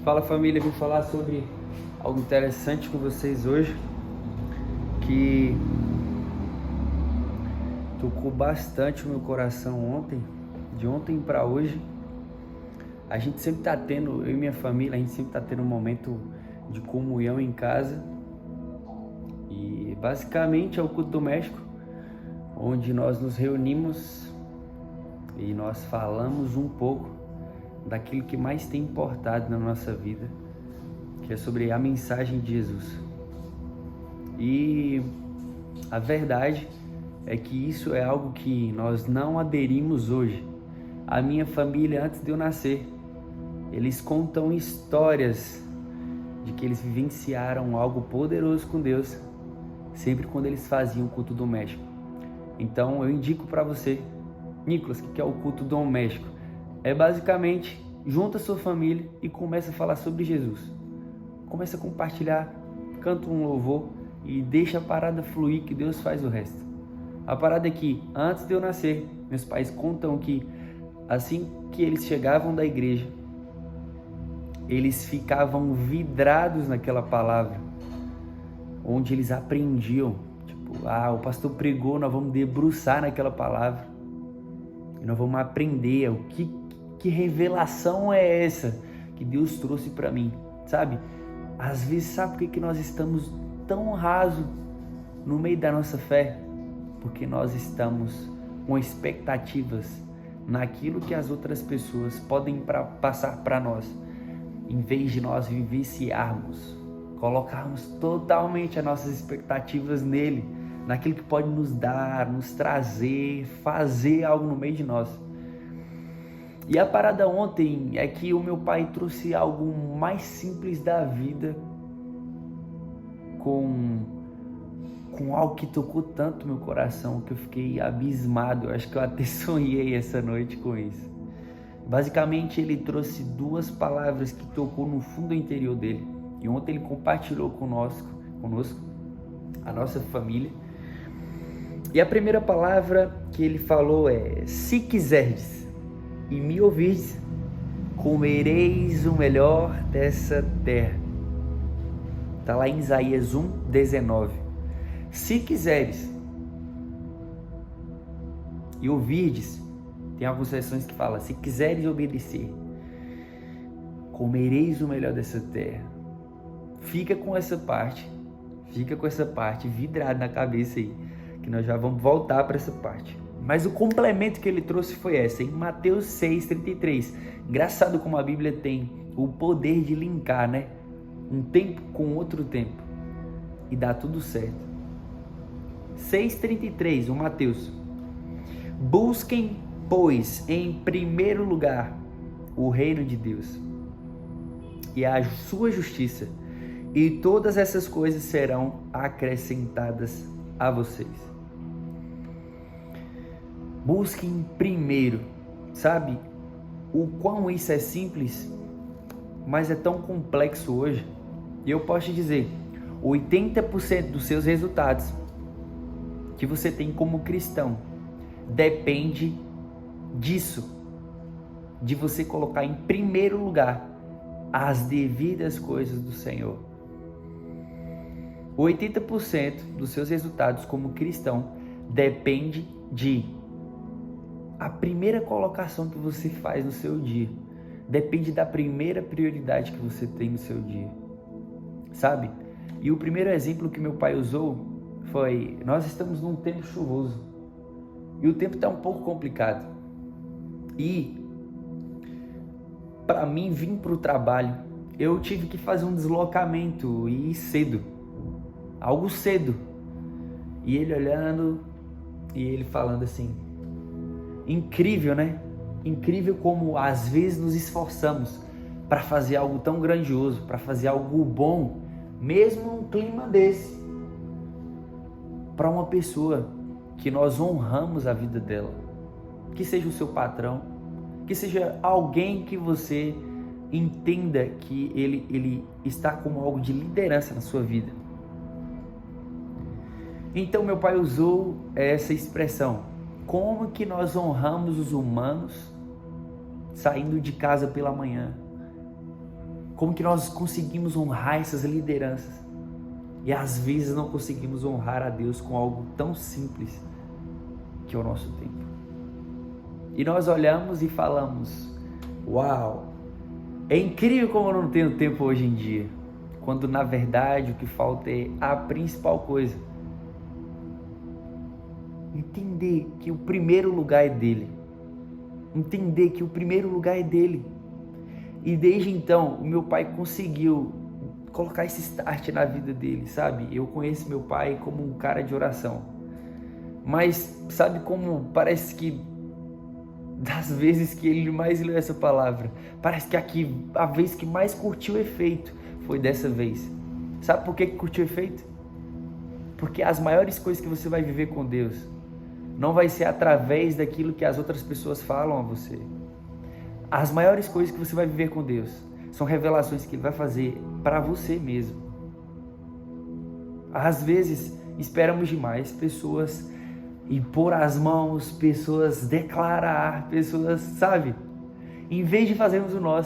Fala família, vim falar sobre algo interessante com vocês hoje que tocou bastante o meu coração ontem, de ontem para hoje. A gente sempre tá tendo, eu e minha família, a gente sempre tá tendo um momento de comunhão em casa e basicamente é o culto doméstico, onde nós nos reunimos e nós falamos um pouco daquilo que mais tem importado na nossa vida, que é sobre a mensagem de Jesus. E a verdade é que isso é algo que nós não aderimos hoje. A minha família, antes de eu nascer, eles contam histórias de que eles vivenciaram algo poderoso com Deus, sempre quando eles faziam o culto doméstico. Então eu indico para você, Nicolas, o que é o culto doméstico? É basicamente, junta a sua família e começa a falar sobre Jesus. Começa a compartilhar, canta um louvor e deixa a parada fluir, que Deus faz o resto. A parada é que, antes de eu nascer, meus pais contam que assim que eles chegavam da igreja, eles ficavam vidrados naquela palavra, onde eles aprendiam. Tipo, o pastor pregou, nós vamos debruçar naquela palavra. E nós vamos aprender o que revelação é essa que Deus trouxe para mim, sabe? Às vezes, sabe por que nós estamos tão raso no meio da nossa fé? Porque nós estamos com expectativas naquilo que as outras pessoas podem passar para nós, em vez de nós vivenciarmos, colocarmos totalmente as nossas expectativas nele, naquilo que pode nos dar, nos trazer, fazer algo no meio de nós. E a parada ontem é que o meu pai trouxe algo mais simples da vida, com algo que tocou tanto meu coração, que eu fiquei abismado. Eu acho que eu até sonhei essa noite com isso. Basicamente, ele trouxe duas palavras que tocou no fundo interior dele. E ontem ele compartilhou conosco, a nossa família. E a primeira palavra que ele falou é: se quiserdes e me ouvirdes, comereis o melhor dessa terra. Está lá em Isaías 1:19. Se quiseres e ouvirdes, tem algumas versões que falam: se quiseres obedecer, comereis o melhor dessa terra. Fica com essa parte vidrada na cabeça aí, que nós já vamos voltar para essa parte. Mas o complemento que ele trouxe foi essa, em Mateus 6:33. Engraçado como a Bíblia tem o poder de linkar, né? Um tempo com outro tempo. E dá tudo certo. 6:33, o Mateus. Busquem, pois, em primeiro lugar o reino de Deus e a sua justiça, e todas essas coisas serão acrescentadas a vocês. Busquem primeiro. Sabe o quão isso é simples, mas é tão complexo hoje? E eu posso te dizer, 80% dos seus resultados que você tem como cristão depende disso, de você colocar em primeiro lugar as devidas coisas do Senhor. 80% dos seus resultados como cristão depende de a primeira colocação que você faz no seu dia, depende da primeira prioridade que você tem no seu dia, sabe? E o primeiro exemplo que meu pai usou foi: nós estamos num tempo chuvoso e o tempo está um pouco complicado, e para mim vir para o trabalho eu tive que fazer um deslocamento e ir cedo, algo cedo. E ele olhando e ele falando assim: incrível, né? Incrível como às vezes nos esforçamos para fazer algo tão grandioso, para fazer algo bom, mesmo num clima desse, para uma pessoa que nós honramos a vida dela, que seja o seu patrão, que seja alguém que você entenda que ele está como algo de liderança na sua vida. Então meu pai usou essa expressão: como que nós honramos os humanos saindo de casa pela manhã, Como que nós conseguimos honrar essas lideranças e às vezes não conseguimos honrar a Deus com algo tão simples que é o nosso tempo. E nós olhamos e falamos: uau, é incrível como eu não tenho tempo hoje em dia, quando na verdade o que falta é a principal coisa. Entender que o primeiro lugar é dele. Entender que o primeiro lugar é dele. E desde então, o meu pai conseguiu colocar esse start na vida dele, sabe? Eu conheço meu pai como um cara de oração. Mas sabe como parece que das vezes que ele mais leu essa palavra, parece que aqui a vez que mais curtiu efeito foi dessa vez. Sabe por que curtiu efeito? Porque as maiores coisas que você vai viver com Deus não vai ser através daquilo que as outras pessoas falam a você. As maiores coisas que você vai viver com Deus são revelações que Ele vai fazer para você mesmo. Às vezes esperamos demais pessoas impor as mãos, pessoas declarar, pessoas, sabe? Em vez de fazermos o nosso,